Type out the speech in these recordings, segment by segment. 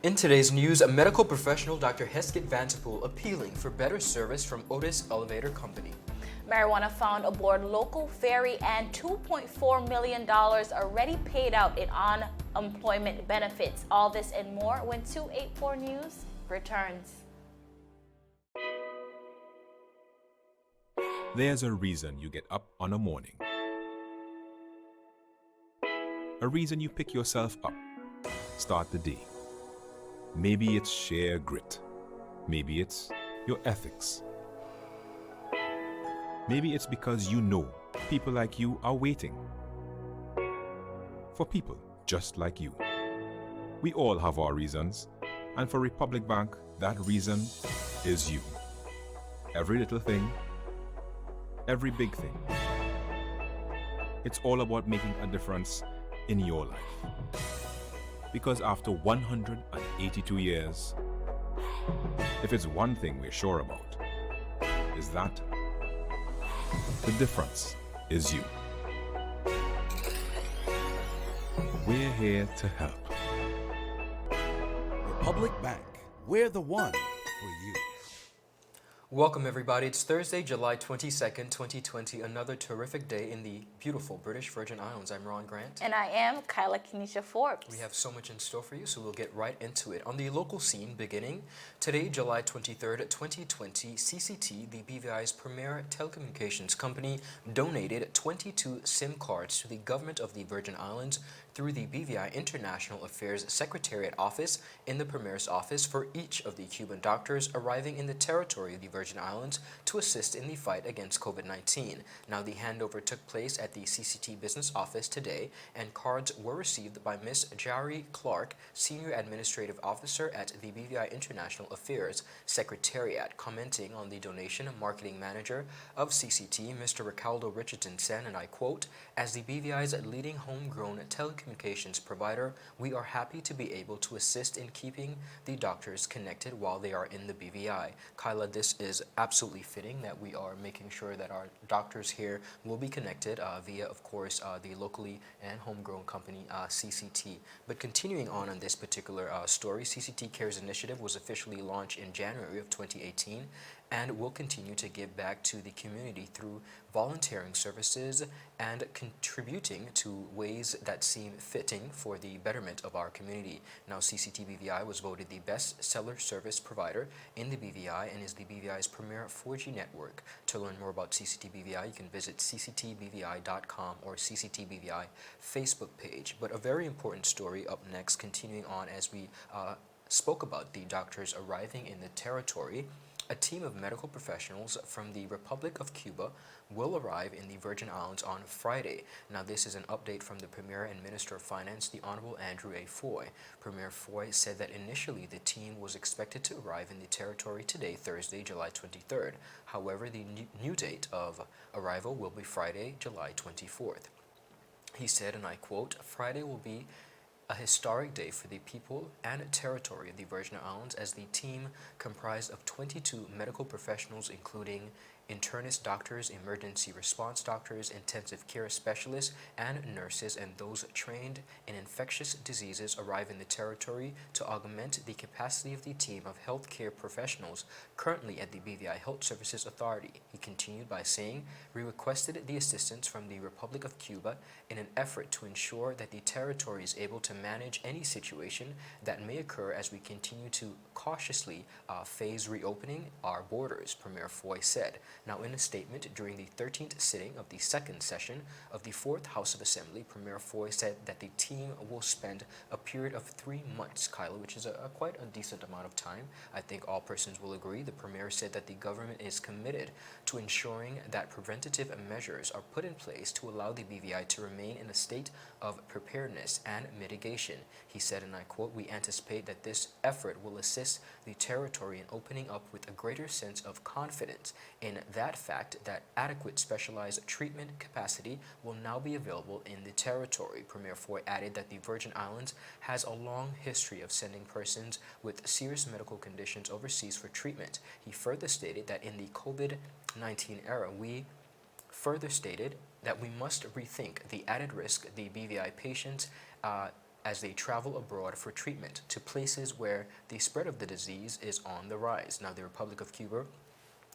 In today's news, a medical professional, Dr. Heskith Vanterpool, appealing for better service from OTIS Elevator Company. Marijuana found aboard local ferry and $2.4 million already paid out in unemployment benefits. All this and more when 284 News returns. There's a reason you get up on a morning. A reason you pick yourself up, start the day. Maybe it's sheer grit. Maybe it's your ethics. Maybe it's because you know people like you are waiting for people just like you. We all have our reasons, and for Republic Bank, that reason is you. Every little thing, every big thing. It's all about making a difference in your life. Because after 182 years, if it's one thing we're sure about, is that the difference is you. We're here to help. Republic Bank, we're the one for you. Welcome everybody. It's Thursday, July 22nd, 2020. Another terrific day in the beautiful British Virgin Islands. I'm Ron Grant. And I am Kyla Kenesha Forbes. We have so much in store for you, so we'll get right into it. On the local scene, beginning today, July 23rd, 2020, CCT, the BVI's premier telecommunications company, donated 22 SIM cards to the government of the Virgin Islands through the BVI International Affairs Secretariat Office in the Premier's office for each of the Cuban doctors arriving in the territory of the Virgin Islands to assist in the fight against COVID-19. Now, the handover took place at the CCT business office today, and cards were received by Ms. Jari Clark, Senior Administrative Officer at the BVI International Affairs Secretariat. Commenting on the donation, Marketing Manager of CCT, Mr. Ricardo Richardson said, and I quote, "As the BVI's leading homegrown telecommunications provider, we are happy to be able to assist in keeping the doctors connected while they are in the BVI." Kyla, this is absolutely fitting that we are making sure that our doctors here will be connected via, of course, the locally and homegrown company CCT. But continuing on this particular story, CCT Cares Initiative was officially launched in January of 2018 and will continue to give back to the community through volunteering services and contributing to ways that seem fitting for the betterment of our community. Now, CCT BVI was voted the best seller service provider in the BVI and is the BVI's premier 4G network. To learn more about CCT BVI, you can visit cctbvi.com or CCT BVI Facebook page. But a very important story up next, continuing on as we spoke about the doctors arriving in the territory. A team of medical professionals from the Republic of Cuba will arrive in the Virgin Islands on Friday. Now, this is an update from the Premier and Minister of Finance, the Honorable Andrew A. Foy. Premier Foy said that initially the team was expected to arrive in the territory today, Thursday, July 23rd. However, the new date of arrival will be Friday, July 24th. He said, and I quote, "Friday will be a historic day for the people and territory of the Virgin Islands as the team comprised of 22 medical professionals including internist doctors, emergency response doctors, intensive care specialists, and nurses, and those trained in infectious diseases arrive in the territory to augment the capacity of the team of healthcare professionals currently at the BVI Health Services Authority." He continued by saying, "We requested the assistance from the Republic of Cuba in an effort to ensure that the territory is able to manage any situation that may occur as we continue to cautiously phase reopening our borders," Premier Foy said. Now, in a statement during the 13th sitting of the second session of the 4th House of Assembly, Premier Foy said that the team will spend a period of 3 months, Kyla, which is quite a decent amount of time. I think all persons will agree. The Premier said that the government is committed to ensuring that preventative measures are put in place to allow the BVI to remain in a state of preparedness and mitigation. He said, and I quote, "We anticipate that this effort will assist the territory in opening up with a greater sense of confidence in that fact that adequate specialized treatment capacity will now be available in the territory." Premier Foy added that the Virgin Islands has a long history of sending persons with serious medical conditions overseas for treatment. He further stated that in the COVID-19 era, we must rethink the added risk the BVI patients as they travel abroad for treatment to places where the spread of the disease is on the rise. Now, the Republic of Cuba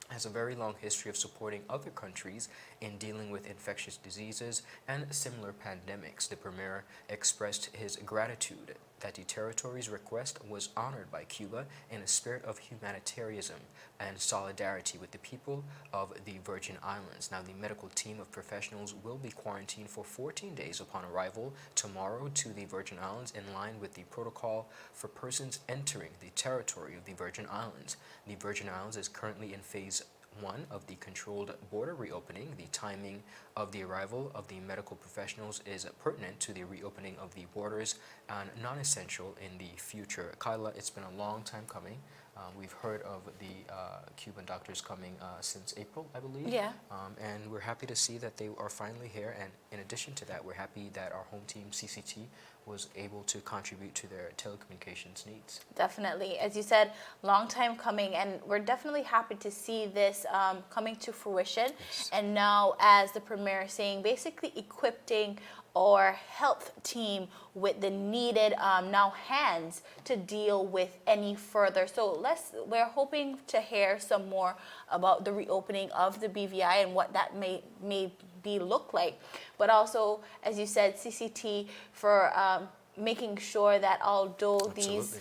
has a very long history of supporting other countries in dealing with infectious diseases and similar pandemics. The premier expressed his gratitude that the territory's request was honored by Cuba in a spirit of humanitarianism and solidarity with the people of the Virgin Islands. Now, the medical team of professionals will be quarantined for 14 days upon arrival tomorrow to the Virgin Islands in line with the protocol for persons entering the territory of the Virgin Islands. The Virgin Islands is currently in phase 1 of the controlled border reopening. The timing of the arrival of the medical professionals is pertinent to the reopening of the borders and non-essential in the future. Kyla, it's been a long time coming. We've heard of the Cuban doctors coming since April, I believe. Yeah. And we're happy to see that they are finally here. And in addition to that, we're happy that our home team, CCT, was able to contribute to their telecommunications needs. Definitely. As you said, long time coming, and we're definitely happy to see this coming to fruition. Yes. And now, as the premier is saying, basically equipping our health team with the needed now hands to deal with any further. So we're hoping to hear some more about the reopening of the BVI and what that may be look like. But also, as you said, CCT for making sure that although these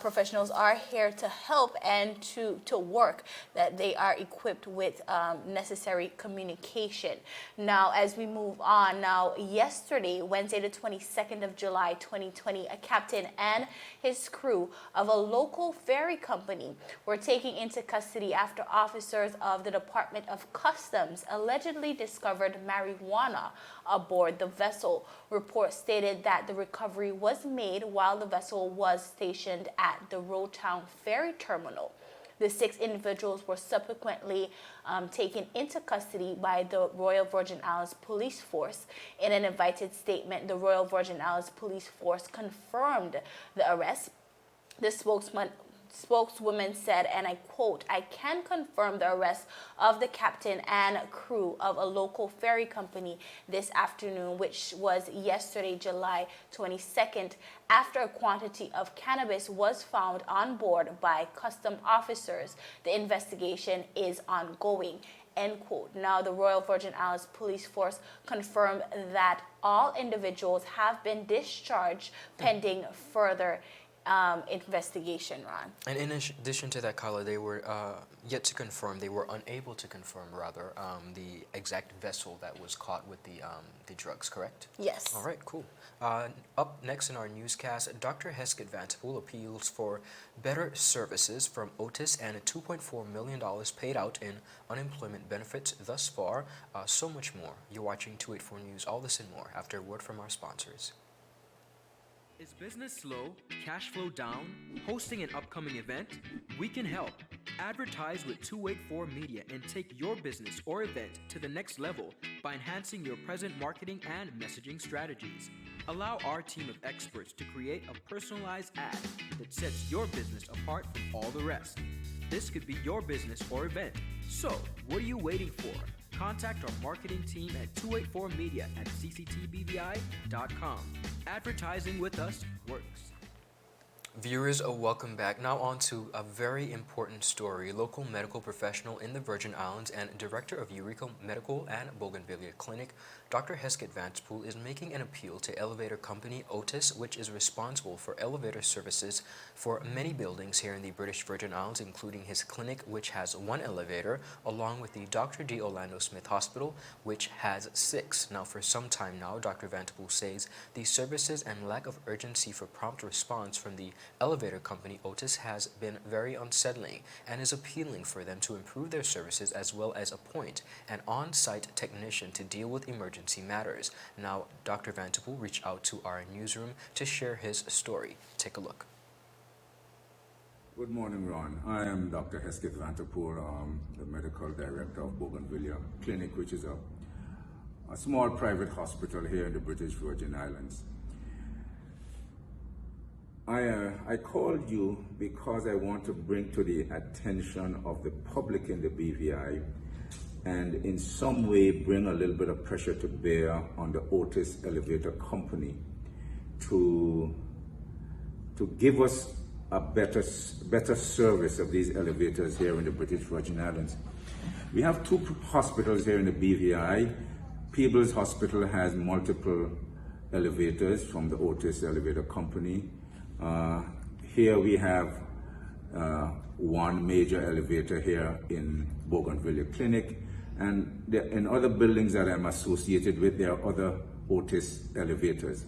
professionals are here to help and to work, that they are equipped with necessary communication. Now, as we move on, now yesterday, Wednesday the 22nd of July 2020, a captain and his crew of a local ferry company were taken into custody after officers of the Department of Customs allegedly discovered marijuana aboard the vessel. Reports stated that the recovery was made while the vessel was stationed at the Roadtown Ferry Terminal. The 6 individuals were subsequently taken into custody by the Royal Virgin Islands Police Force. In an invited statement, the Royal Virgin Islands Police Force confirmed the arrest. The spokeswoman said, and I quote, "I can confirm the arrest of the captain and crew of a local ferry company this afternoon," which was yesterday, July 22nd, after a quantity of cannabis was found on board by custom officers. The investigation is ongoing. End quote. Now, the Royal Virgin Islands Police Force confirmed that all individuals have been discharged pending further investigation, Ron. And in addition to that, Kyla, they were yet to confirm, they were unable to confirm, rather, the exact vessel that was caught with the drugs, correct? Yes. All right, cool. Up next in our newscast, Dr. Heskith Vanterpool appeals for better services from OTIS and $2.4 million paid out in unemployment benefits thus far. So much more. You're watching 284 News. All this and more after a word from our sponsors. Is business slow? Cash flow down? Hosting an upcoming event? We can help. Advertise with 284 Media and take your business or event to the next level by enhancing your present marketing and messaging strategies. Allow our team of experts to create a personalized ad that sets your business apart from all the rest. This could be your business or event. So, what are you waiting for? Contact our marketing team at 284media at cctbvi.com. Advertising with us works. Viewers, welcome back. Now on to a very important story. Local medical professional in the Virgin Islands and director of Eureka Medical and Bougainvillea Clinic, Dr. Heskith Vanterpool, is making an appeal to elevator company OTIS, which is responsible for elevator services for many buildings here in the British Virgin Islands, including his clinic, which has 1 elevator, along with the Dr. D. Orlando Smith Hospital, which has 6. Now, for some time now, Dr. Vanterpool says the services and lack of urgency for prompt response from the elevator company OTIS has been very unsettling and is appealing for them to improve their services as well as appoint an on-site technician to deal with emergency matters. Now, Dr. Vanterpool reached out to our newsroom to share his story. Take a look. Good morning, Ron. I am Dr. Heskith Vanterpool, the medical director of Bougainvillea Clinic, which is a small private hospital here in the British Virgin Islands. I called you because I want to bring to the attention of the public in the BVI and in some way bring a little bit of pressure to bear on the OTIS elevator company. to give us a better service of these elevators here in the British Virgin Islands. We have two hospitals here in the BVI. Peebles Hospital has multiple elevators from the OTIS elevator company. Here we have one major elevator here in Bougainvillea Clinic, and in other buildings that I'm associated with, there are other OTIS elevators.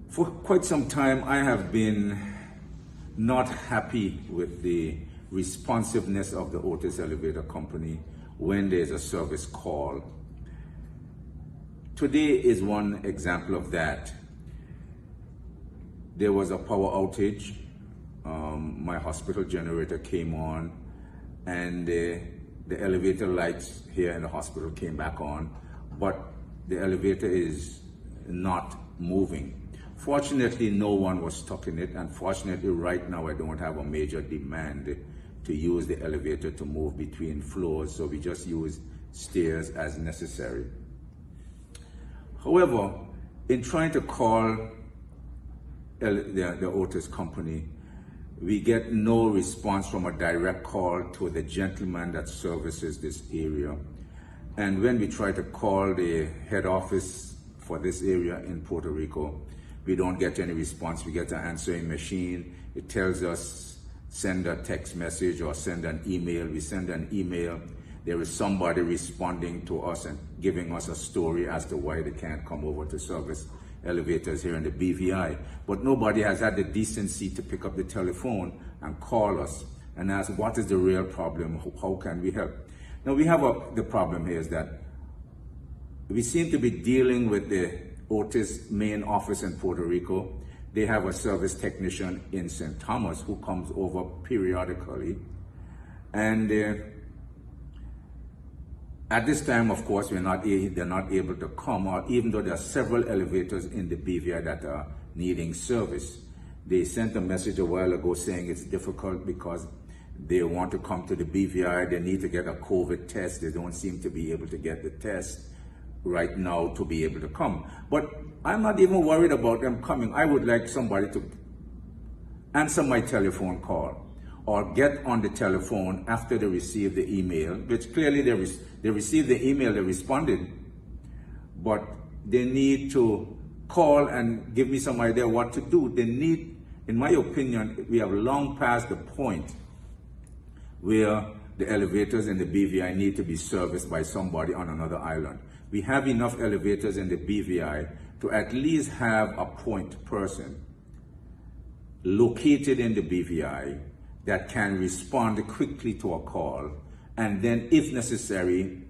For quite some time, I have been not happy with the responsiveness of the OTIS elevator company when there's a service call. Today is one example of that. There was a power outage. My hospital generator came on, and the elevator lights here in the hospital came back on, but the elevator is not moving. Fortunately, no one was stuck in it, and fortunately, right now I don't have a major demand to use the elevator to move between floors, so we just use stairs as necessary. However, in trying to call the OTIS company, we get no response from a direct call to the gentleman that services this area. And when we try to call the head office for this area in Puerto Rico, we don't get any response. We get an answering machine. It tells us send a text message or send an email. We send an email. There is somebody responding to us and giving us a story as to why they can't come over to service elevators here in the BVI. But nobody has had the decency to pick up the telephone and call us and ask, what is the real problem? How can we help? Now we have the problem here is that we seem to be dealing with the OTIS main office in Puerto Rico. They have a service technician in St. Thomas who comes over periodically. And at this time, of course, they're not able to come, or even though there are several elevators in the BVI that are needing service. They sent a message a while ago saying it's difficult because they want to come to the BVI, they need to get a COVID test. They don't seem to be able to get the test right now to be able to come. But I'm not even worried about them coming. I would like somebody to answer my telephone call or get on the telephone after they receive the email, which clearly they received the email, they responded, but they need to call and give me some idea what to do. They need, in my opinion, we have long passed the point where the elevators in the BVI need to be serviced by somebody on another island. We have enough elevators in the BVI to at least have a point person located in the BVI that can respond quickly to a call, and then, if necessary,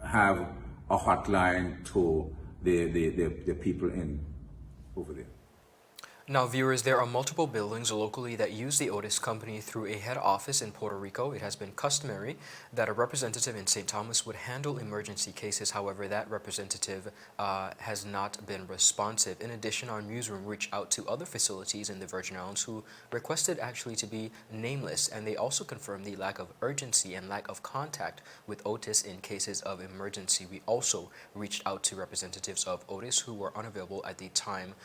have a hotline to the people in over there. Now, viewers, there are multiple buildings locally that use the OTIS company through a head office in Puerto Rico. It has been customary that a representative in St. Thomas would handle emergency cases. However, that representative has not been responsive. In addition, our newsroom reached out to other facilities in the Virgin Islands who requested actually to be nameless, and they also confirmed the lack of urgency and lack of contact with OTIS in cases of emergency. We also reached out to representatives of OTIS who were unavailable at the time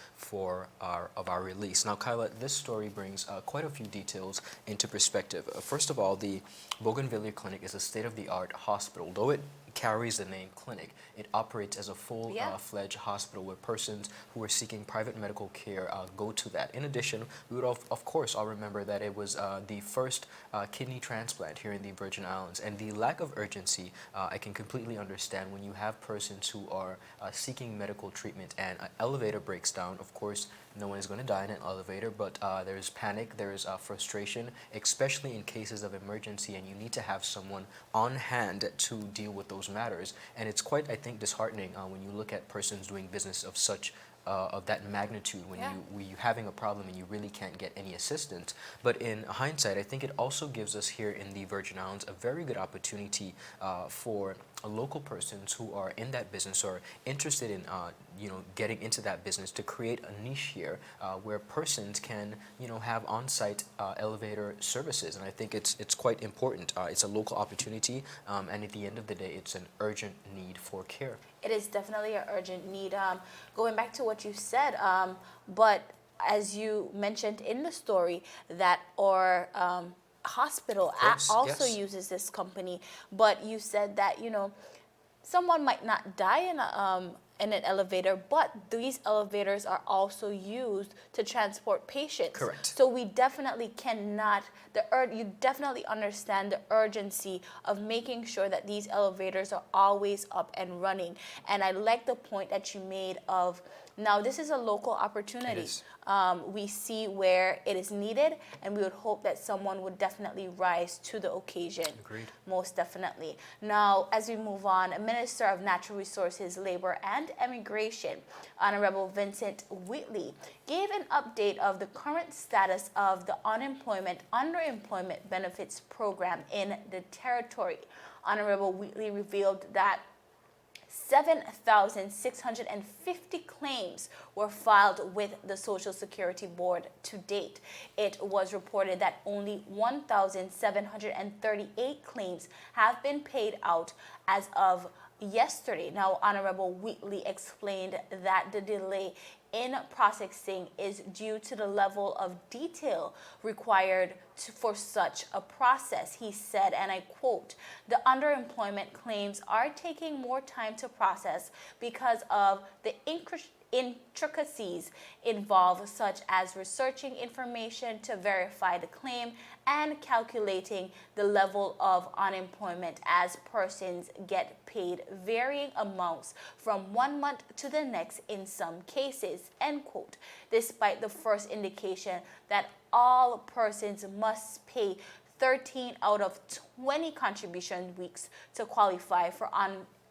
of our release. Now, Kyla, this story brings quite a few details into perspective. First of all, the Bougainvillea Clinic is a state-of-the-art hospital. Though it carries the name clinic, it operates as a full-fledged hospital where persons who are seeking private medical care go to that. In addition, we would of course all remember that it was the first kidney transplant here in the Virgin Islands, and the lack of urgency I can completely understand when you have persons who are seeking medical treatment and an elevator breaks down. Of course, no one is going to die in an elevator, but there's panic, there's frustration, especially in cases of emergency, and you need to have someone on hand to deal with those matters. And it's quite, I think, disheartening when you look at persons doing business of such of that magnitude when you're having a problem and you really can't get any assistance. But in hindsight, I think it also gives us here in the Virgin Islands a very good opportunity for local persons who are in that business or interested in getting into that business to create a niche here where persons can have on-site elevator services. And I think it's quite important. It's a local opportunity, and at the end of the day, it's an urgent need for care. It is definitely an urgent need. Going back to what you said, but as you mentioned in the story, that our hospital course, also yes. uses this company, but you said that, someone might not die in an elevator, but these elevators are also used to transport patients. Correct. So we definitely cannot, you definitely understand the urgency of making sure that these elevators are always up and running. And I like the point that you made of, now this is a local opportunity. It is. We see where it is needed, and we would hope that someone would definitely rise to the occasion. Agreed. Most definitely. Now, as we move on, Minister of Natural Resources, Labor and Immigration, Honorable Vincent Wheatley, gave an update of the current status of the underemployment benefits program in the territory. Honorable Wheatley revealed that 7,650 claims were filed with the Social Security Board to date. It was reported that only 1,738 claims have been paid out as of yesterday. Now, Honorable Wheatley explained that the delay in processing is due to the level of detail required for such a process. He said, and I quote, "The underemployment claims are taking more time to process because of the intricacies involved, such as researching information to verify the claim and calculating the level of unemployment as persons get paid varying amounts from 1 month to the next in some cases," end quote. Despite the first indication that all persons must pay 13 out of 20 contribution weeks to qualify for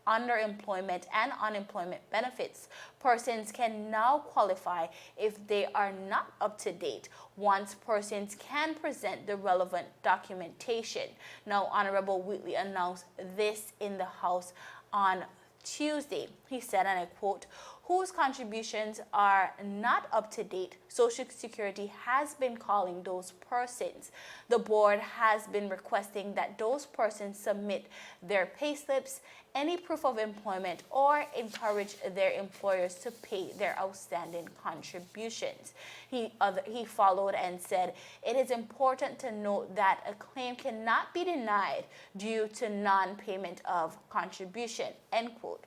underemployment and unemployment benefits. Persons can now qualify if they are not up to date once persons can present the relevant documentation. Now, Honorable Wheatley announced this in the House on Tuesday. He said, and I quote, "Whose contributions are not up to date, Social Security has been calling those persons. The board has been requesting that those persons submit their payslips, any proof of employment, or encourage their employers to pay their outstanding contributions." He followed and said, "It is important to note that a claim cannot be denied due to non-payment of contribution," end quote.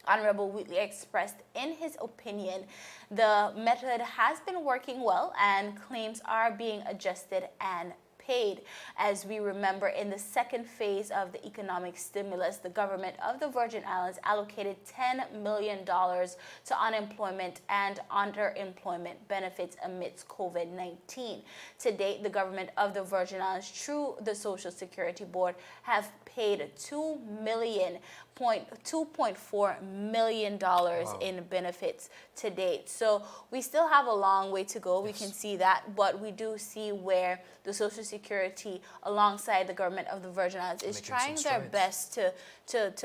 Honorable Wheatley expressed in his opinion the method has been working well and claims are being adjusted and paid. As we remember, in the second phase of the economic stimulus, the government of the Virgin Islands allocated $10 million to unemployment and underemployment benefits amidst COVID-19. To date, the government of the Virgin Islands, through the Social Security Board, have paid $2.4 million in benefits to date. So we still have a long way to go. We can see that, but we do see where the Social Security, alongside the government of the Virgin Islands, is trying their best to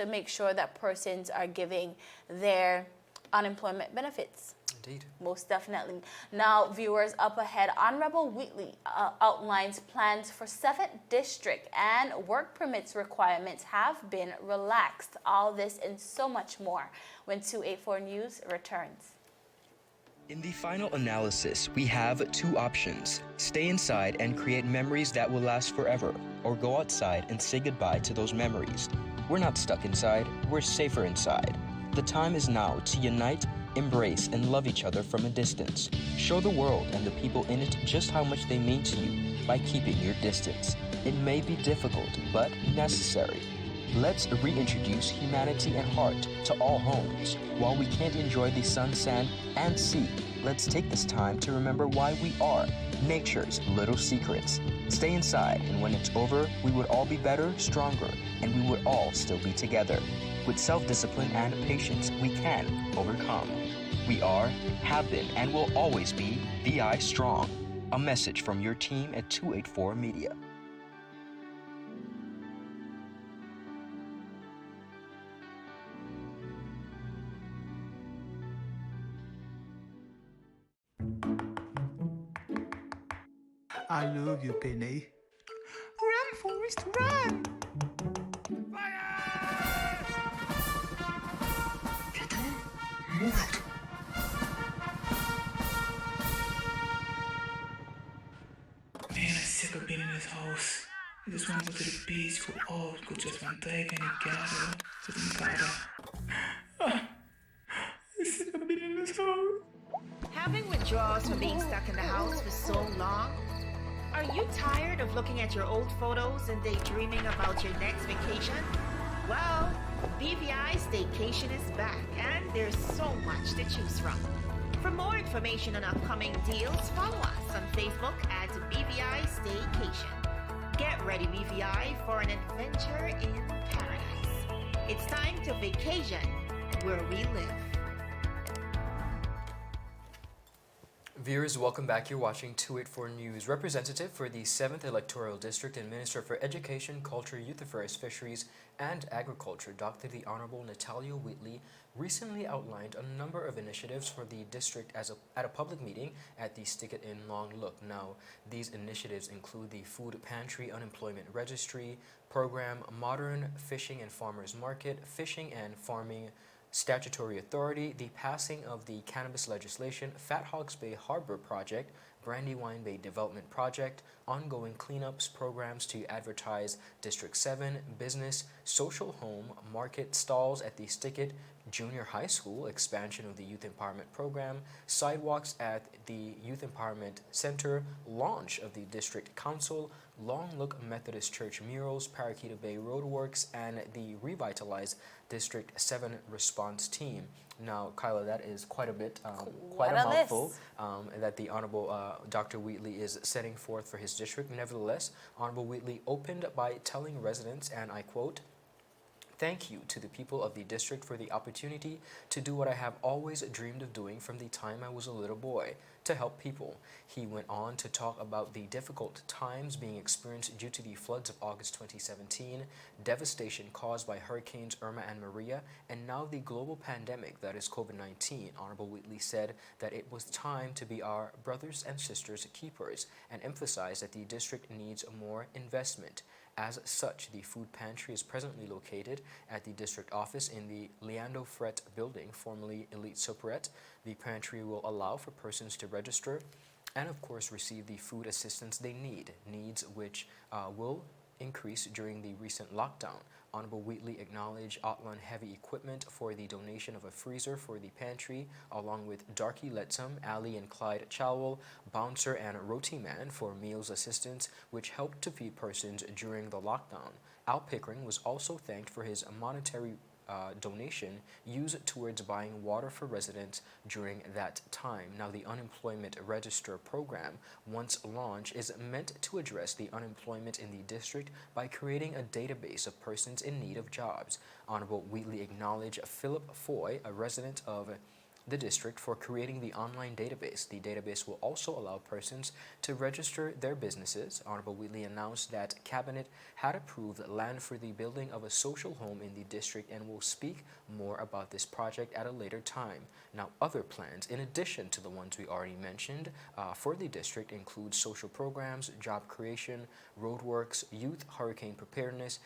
make sure that persons are giving their unemployment benefits. Indeed. Most definitely. Now, viewers, up ahead, Honorable Wheatley outlines plans for 7th District and work permits requirements have been relaxed. All this and so much more when 284 News returns. In the final analysis, we have two options: stay inside and create memories that will last forever, or go outside and say goodbye to those memories. We're not stuck inside, we're safer inside. The time is now to unite, embrace, and love each other from a distance. Show the world and the people in it just how much they mean to you by keeping your distance. It may be difficult, but necessary. Let's reintroduce humanity and heart to all homes. While we can't enjoy the sun, sand, and sea, let's take this time to remember why we are nature's little secrets. Stay inside, and when it's over, we would all be better, stronger, and we would all still be together. With self-discipline and patience, we can overcome. We are, have been, and will always be VI Strong. A message from your team at 284 Media. I love you, Penny. Run, Forrest, run! Move. Man, I'm sick of being in this house. I just want to go to the beach, go out, go just one day, and gather, just gather. I'm sick of being in this house. Having withdrawals from being stuck in the house for so long? Are you tired of looking at your old photos and daydreaming about your next vacation? Well, BVI Staycation is back, and there's so much to choose from. For more information on upcoming deals, follow us on Facebook at BVI Staycation. Get ready, BVI, for an adventure in paradise. It's time to vacation where we live. Viewers, welcome back. You're watching 284 News. Representative for the 7th Electoral District and Minister for Education, Culture, Youth Affairs, Fisheries, and Agriculture, Dr. the Honorable Natalio Wheatley, recently outlined a number of initiatives for the district at a public meeting at the Stickett in Long Look. Now, these initiatives include the Food Pantry Unemployment Registry Program, Modern Fishing and Farmers Market, Fishing and Farming Statutory Authority, the passing of the cannabis legislation, Fat Hogs Bay Harbor Project, Brandywine Bay Development Project, ongoing cleanups programs to advertise District 7, business, social home, market stalls at the Stickett Junior High School, expansion of the Youth Empowerment Program, sidewalks at the Youth Empowerment Center, launch of the District Council, Long Look Methodist Church murals, Parakeeta Bay Roadworks, and the revitalized District 7 response team. Now, Kyla, that is quite a bit, quite a mouthful that the Honorable Dr. Wheatley is setting forth for his district. Nevertheless, Honorable Wheatley opened by telling residents, and I quote, "Thank you to the people of the district for the opportunity to do what I have always dreamed of doing from the time I was a little boy, to help people." He went on to talk about the difficult times being experienced due to the floods of August 2017, devastation caused by Hurricanes Irma and Maria, and now the global pandemic that is COVID-19. Honorable Wheatley said that it was time to be our brothers and sisters keepers, and emphasized that the district needs more investment. As such, the food pantry is presently located at the district office in the Leando Fret building, formerly Elite Superet. The pantry will allow for persons to register and, of course, receive the food assistance they need, needs which will increase during the recent lockdown. Honorable Wheatley acknowledged Otlan Heavy Equipment for the donation of a freezer for the pantry, along with Darky Letsum, Ali and Clyde Chowell, Bouncer and Roti Man for meals assistance, which helped to feed persons during the lockdown. Al Pickering was also thanked for his monetary donation used towards buying water for residents during that time. Now, the Unemployment Register program, once launched, is meant to address the unemployment in the district by creating a database of persons in need of jobs. Honorable Wheatley acknowledged Philip Foy, a resident of the district, for creating the online database. The database will also allow persons to register their businesses. Honorable Wheatley announced that Cabinet had approved land for the building of a social home in the district and will speak more about this project at a later time. Now, other plans, in addition to the ones we already mentioned, for the district include social programs, job creation, roadworks, youth hurricane preparedness,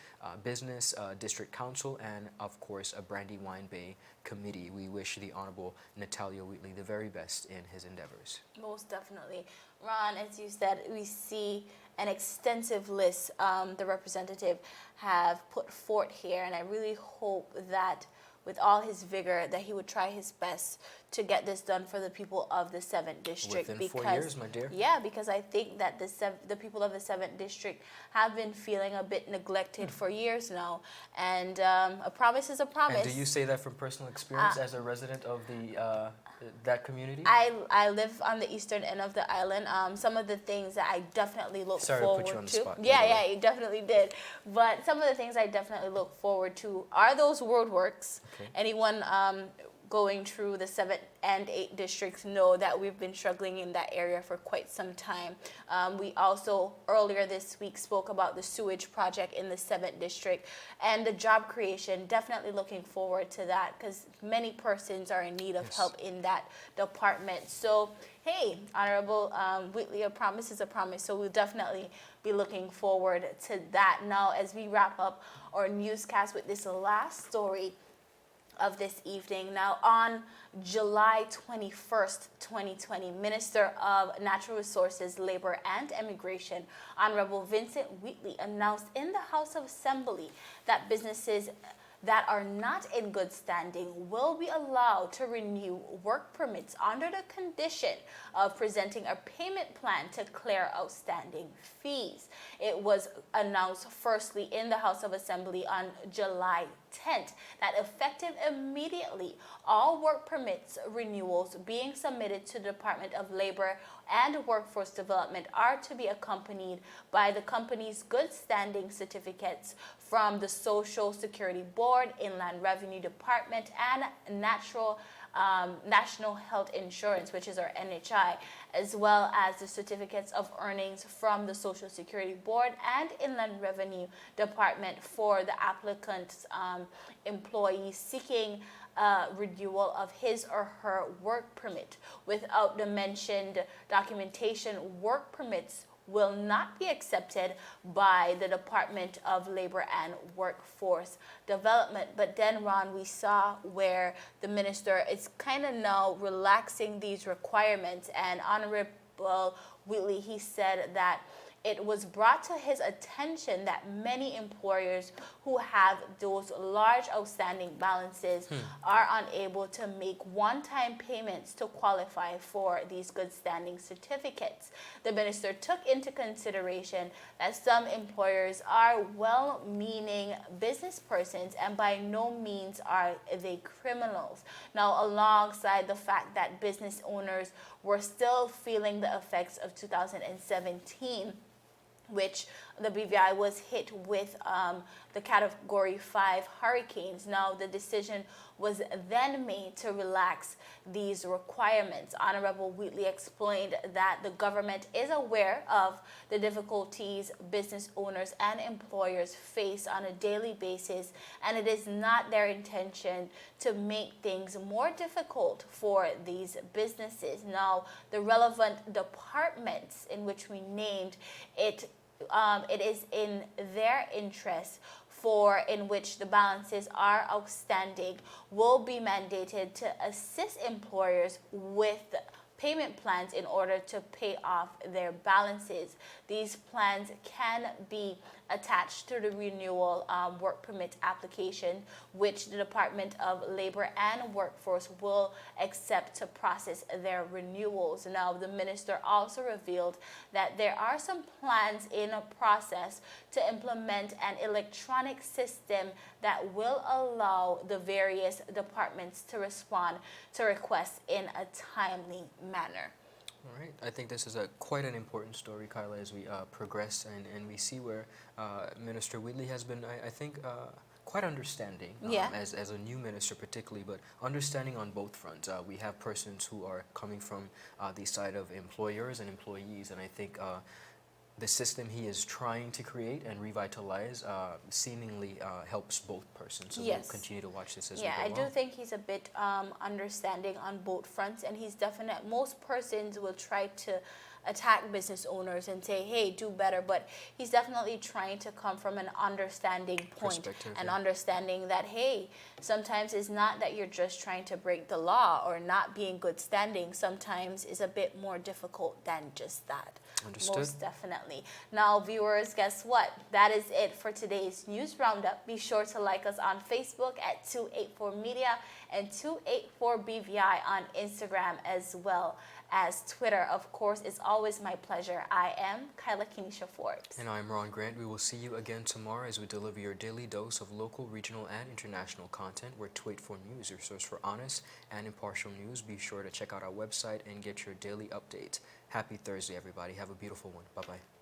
business, district council, and of course a Brandywine Bay committee. We wish the Honorable Natalio Wheatley the very best in his endeavors. Most definitely. Ron, as you said, we see an extensive list the representative have put forth here, and I really hope that with all his vigor that he would try his best to get this done for the people of the 7th District. Within 4 years, my dear. Yeah, because I think that the people of the 7th District have been feeling a bit neglected for years now, and a promise is a promise. And do you say that from personal experience as a resident of the that community? I live on the eastern end of the island. Some of the things that I definitely look forward to. Put you on the to. spot, Yeah, you definitely did. But some of the things I definitely look forward to are those roadworks. Okay. Anyone going through the 7th and 8th districts know that we've been struggling in that area for quite some time. We also earlier this week spoke about the sewage project in the 7th district and the job creation. Definitely looking forward to that because many persons are in need of help in that department. So, hey, Honorable Wheatley, a promise is a promise. So we'll definitely be looking forward to that. Now, as we wrap up our newscast with this last story, of this evening. Now, on July 21st, 2020, Minister of Natural Resources, Labor and Immigration, Honorable Vincent Wheatley, announced in the House of Assembly that businesses that are not in good standing will be allowed to renew work permits under the condition of presenting a payment plan to clear outstanding fees. It was announced firstly in the House of Assembly on July 10th that effective immediately, all work permits renewals being submitted to the Department of Labor and Workforce Development are to be accompanied by the company's good standing certificates from the Social Security Board, Inland Revenue Department, and National Health Insurance, which is our NHI, as well as the certificates of earnings from the Social Security Board and Inland Revenue Department for the applicant's employee seeking renewal of his or her work permit. Without the mentioned documentation, work permits will not be accepted by the Department of Labor and Workforce Development. But then, Ron, we saw where the minister is kind of now relaxing these requirements, and Honorable Wheatley, he said that it was brought to his attention that many employers who have those large outstanding balances are unable to make one-time payments to qualify for these good standing certificates. The minister took into consideration that some employers are well-meaning business persons and by no means are they criminals. Now, alongside the fact that business owners were still feeling the effects of 2017, which the BVI was hit with the Category 5 hurricanes. Now, the decision was then made to relax these requirements. Honorable Wheatley explained that the government is aware of the difficulties business owners and employers face on a daily basis, and it is not their intention to make things more difficult for these businesses. Now, the relevant departments in which we named it, it is in their interest in which the balances are outstanding will be mandated to assist employers with payment plans in order to pay off their balances. These plans can be attached to the renewal work permit application, which the Department of Labor and Workforce will accept to process their renewals. Now, the minister also revealed that there are some plans in a process to implement an electronic system that will allow the various departments to respond to requests in a timely manner. All right. I think this is quite an important story, Kyla, as we progress and we see where Minister Wheatley has been, I think, quite understanding as a new minister particularly, but understanding on both fronts. We have persons who are coming from the side of employers and employees, and I think the system he is trying to create and revitalize seemingly helps both persons. So we'll continue to watch this as we go I do think he's a bit understanding on both fronts, and he's definite. Most persons will try to attack business owners and say, hey, do better, but he's definitely trying to come from an understanding point and understanding that, hey, sometimes it's not that you're just trying to break the law or not be in good standing. Sometimes it's a bit more difficult than just that. Understood. Most definitely. Now, viewers, guess what? That is it for today's News Roundup. Be sure to like us on Facebook at 284 Media and 284BVI on Instagram as well as Twitter. Of course, it's always my pleasure. I am Kyla Kenesha Forbes. And I'm Ron Grant. We will see you again tomorrow as we deliver your daily dose of local, regional, and international content. We're 284 News, your source for honest and impartial news. Be sure to check out our website and get your daily update. Happy Thursday, everybody. Have a beautiful one. Bye-bye.